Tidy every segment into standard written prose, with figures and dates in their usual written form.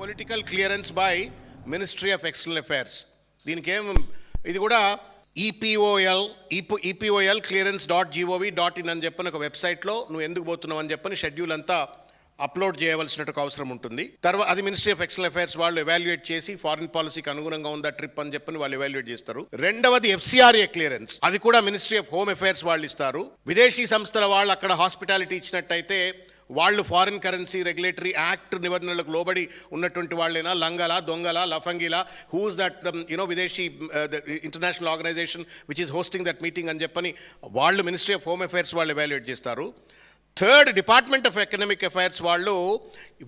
Political clearance by ministry of external affairs. దీనికి ఇది కూడా ఈపీఓఎల్ clearance.gov.in అని చెప్పని ఒక వెబ్సైట్లో నువ్వు ఎందుకు పోతున్నావు అని చెప్పని షెడ్యూల్ అంతా అప్లోడ్ చేయవలసినట్టు అవసరం ఉంటుంది. తర్వాత అది మినిస్ట్రీ ఆఫ్ ఎక్స్టర్నల్ అఫైర్స్ వాళ్ళు ఎవాల్యుయేట్ చేసి ఫారిన్ పాలసీకి అనుగుణంగా ఉందా ట్రిప్ అని చెప్పని వాళ్ళు ఎవాల్యుయేట్ చేస్తారు. రెండవది FCRA క్లియరెన్స్, అది కూడా మినిస్ట్రీ ఆఫ్ హోమ్ అఫైర్స్ వాళ్ళు ఇస్తారు. విదేశీ సంస్థల వాళ్ళు అక్కడ హాస్పిటాలిటీ ఇచ్చినట్టయితే వాళ్ళు ఫారిన్ కరెన్సీ రెగ్యులేటరీ యాక్ట్ నిబంధనలకు లోబడి ఉన్నటువంటి వాళ్ళైనా లంగల దొంగల లఫంగిలా హూస్ దట్ విదేశీ international organization which is hosting that meeting అని చెప్పని వాళ్ళు మినిస్ట్రీ ఆఫ్ హోమ్ అఫైర్స్ వాళ్ళు ఎవాల్యుయేట్ చేస్తారు. Third, department of economic affairs వాళ్ళు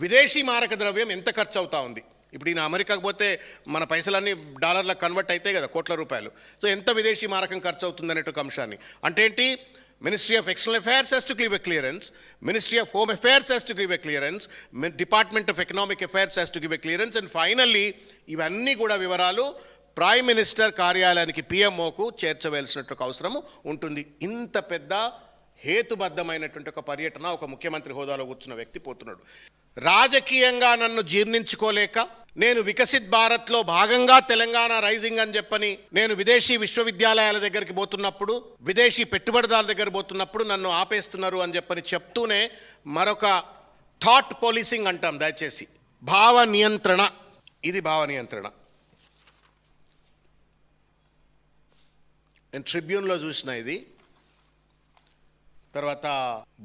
విదేశీ మారక ద్రవ్యం ఎంత ఖర్చు అవుతా ఉంది. ఇప్పుడు ఈయన అమెరికాకు పోతే మన పైసలన్నీ డాలర్లకు కన్వర్ట్ అవుతాయి కదా, కోట్ల రూపాయలు. సో ఎంత విదేశీ మారకం ఖర్చు అవుతుంది అనేట అంశాన్ని అంటే ఏంటి, Ministry of External Affairs has to give a clearance, Ministry of Home Affairs has to give a clearance, Department of Economic Affairs has to give a clearance, and finally ఇవన్నీ కూడా వివరాలు ప్రైమ్ మినిస్టర్ కార్యాలయానికి PMOకు చేర్చవలసినట్టు అవసరము ఉంటుంది. ఇంత పెద్ద హేతుబద్ధమైనటువంటి ఒక పర్యటన ఒక ముఖ్యమంత్రి హోదాలో కూర్చున్న వ్యక్తి పోతున్నాడు. రాజకీయంగా నన్ను జీర్ణించుకోలేక నేను వికసిత్ భారత్లో భాగంగా తెలంగాణ రైజింగ్ అని చెప్పని నేను విదేశీ విశ్వవిద్యాలయాల దగ్గరికి పోతున్నప్పుడు, విదేశీ పెట్టుబడిదారుల దగ్గర పోతున్నప్పుడు నన్ను ఆపేస్తున్నారు అని చెప్పని చెప్తూనే మరొక థాట్ పోలీసింగ్ అంటాం, దయచేసి భావ నియంత్రణ, ఇది భావ నియంత్రణ. నేను ట్రిబ్యూన్లో చూసిన ఇది, తర్వాత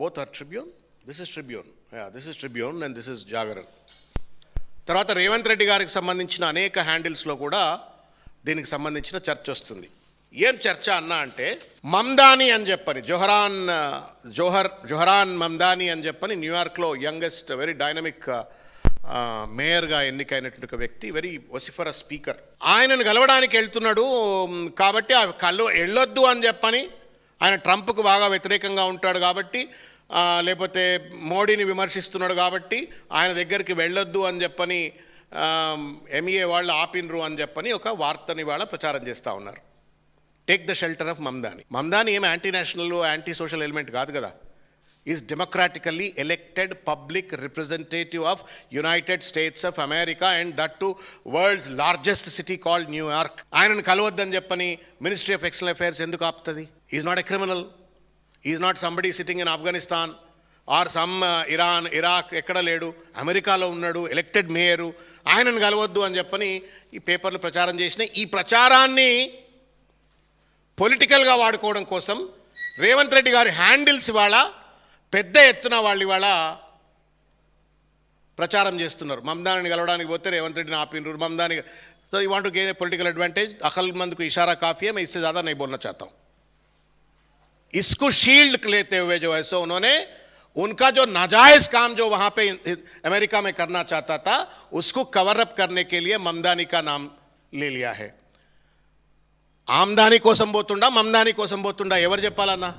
both are Tribune, this is Tribune and this is Jagran. తర్వాత రేవంత్ రెడ్డి గారికి సంబంధించిన అనేక హ్యాండిల్స్లో కూడా దీనికి సంబంధించిన చర్చ వస్తుంది. ఏం చర్చ అన్నా అంటే, మమ్దాని అని చెప్పని జోహరాన్ మమ్దాని అని చెప్పని న్యూయార్క్లో యంగెస్ట్ వెరీ డైనమిక్ మేయర్గా ఎన్నికైనటువంటి వ్యక్తి, వెరీ వసిఫరస్ స్పీకర్. ఆయనను కలవడానికి వెళ్తున్నాడు కాబట్టి వెళ్ళొద్దు అని చెప్పని, ఆయన ట్రంప్కు బాగా వ్యతిరేకంగా ఉంటాడు కాబట్టి, లేకపోతే మోడీని విమర్శిస్తున్నాడు కాబట్టి ఆయన దగ్గరికి వెళ్ళొద్దు అని చెప్పని MEA వాళ్ళు ఆపినరు అని చెప్పని ఒక వార్తని వాళ్ళ ప్రచారం చేస్తూ ఉన్నారు. Take the shelter of Mamdani. Mamdani ఏం anti national anti social element కాదు కదా, is democratically elected public representative of United States of America and that too world's largest city called New York. ఆయనను కలవద్దని చెప్పని మినిస్ట్రీ ఆఫ్ ఎక్స్టర్నల్ అఫైర్స్ ఎందుకు ఆపుతుంది? Is not a criminal, is not somebody sitting in Afghanistan or some Iran Iraq, ఎక్కడ లేడు, అమెరికాలో ఉన్నాడు, elected mayor. ఆయనను కలవద్దు అని చెప్పని ఈ పేపర్లు ప్రచారం చేసినాయి. ఈ ప్రచారాన్ని పొలిటికల్గా వాడుకోవడం కోసం రేవంత్ రెడ్డి గారి హ్యాండిల్స్ ఇవాళ పెద్ద ఎత్తున వాళ్ళు ఇవాళ ప్రచారం చేస్తున్నారు. మమ్దానిని కలవడానికి పోతే రేవంత్ రెడ్డిని ఆపినరు, Mamdani. So you want to gain a political advantage. अक्लमंद को इशारा काफ़ी है, मैं इससे ज़्यादा नहीं बोलना चाहता हूँ. इसको शील्ड लेते हुए जो है सो उन्होंने उनका जो नाजायज़ काम जो वहाँ पे अमेरिका में करना चाहता था उसको कवर अप करने के लिए ममदानी का नाम ले लिया है. ఆమ్దాని కోసం పోతుండా మమ్దాని కోసం పోతుండా ఎవరు చెప్పాలన్నా?